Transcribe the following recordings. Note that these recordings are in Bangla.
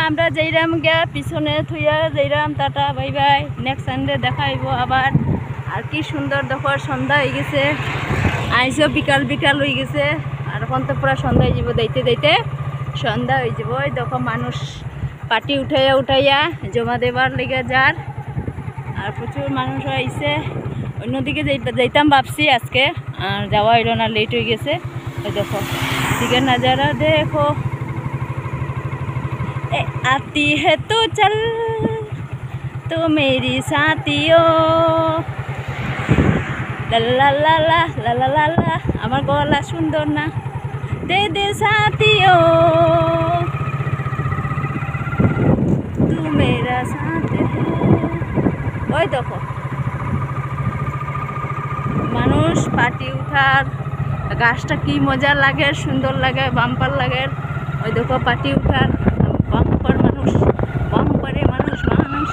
আমরা যাইরাম গিয়া পিছনে থুইয়া যাইরাম tata bye bye next Sunday দেখাইব আবার। আর কি সুন্দর দেখো সন্ধ্যা হয়ে গেছে, আইসও বিকাল বিকাল হয়ে গেছে আর এখন তো পুরা সন্ধ্যা হয়ে যাব, যাইতে যাইতে সন্ধ্যা হয়ে যাব। ওই দেখো মানুষ পাটি উঠাইয়া উঠাইয়া জমা দেবার লেগে যার, আর প্রচুর মানুষ আইছে। অন্যদিকে যাইতাম ভাবছি আজকে, আর যাওয়া হইল না, লেট হয়ে গেছে। ওই দেখো দিকে নাজারা দেখো। आती है तो चल तो मेरी साथियों ला ला ला ला ला ला ला ला। আমার গলা সুন্দর না, দে দে साथियों तू मेरा साथ है। ওই দেখো মানুষ পাটি উঠার, গাছটা কি মজা লাগে, সুন্দর লাগে, বাম্পার লাগে। ওই দেখো পাটি উঠার বাম্পার মানুষ, বাম্পারে মানুষ মানুষ।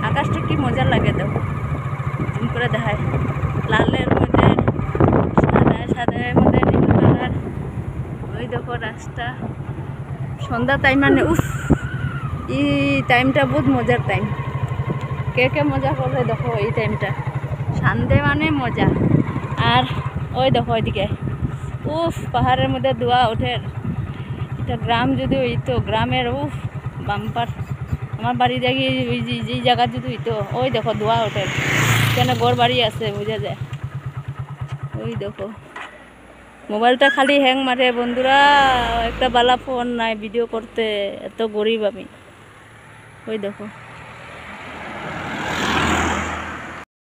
আকাশটা কি মজা লাগে দেখো, জুম করে দেখায়, লালের মধ্যে সাদা, সাদার মধ্যে নীল কালার। ওই দেখো রাস্তা, সন্ধ্যা টাইম মানে উফ, এই টাইমটা বহুত মজার টাইম। কে কে মজা করবে দেখো এই টাইমটা, সন্ধ্যে মানে মজা। আর ওই দেখো ওইদিকে উফ, পাহাড়ের মধ্যে ধোয়া ওঠে। এটা গ্রাম যদি হইতো, গ্রামের উফ বাম্পার। আমার বাড়ি দেখি ওই যেই জায়গা যদি হইতো, ওই দেখো ধোয়া ওঠে, কেন ঘর বাড়ি আছে বোঝা যায়। ওই দেখো মোবাইলটা খালি হ্যাং মারে বন্ধুরা, একটা বালা ফোন নাই ভিডিও করতে, এত গরিব আমি। ওই দেখো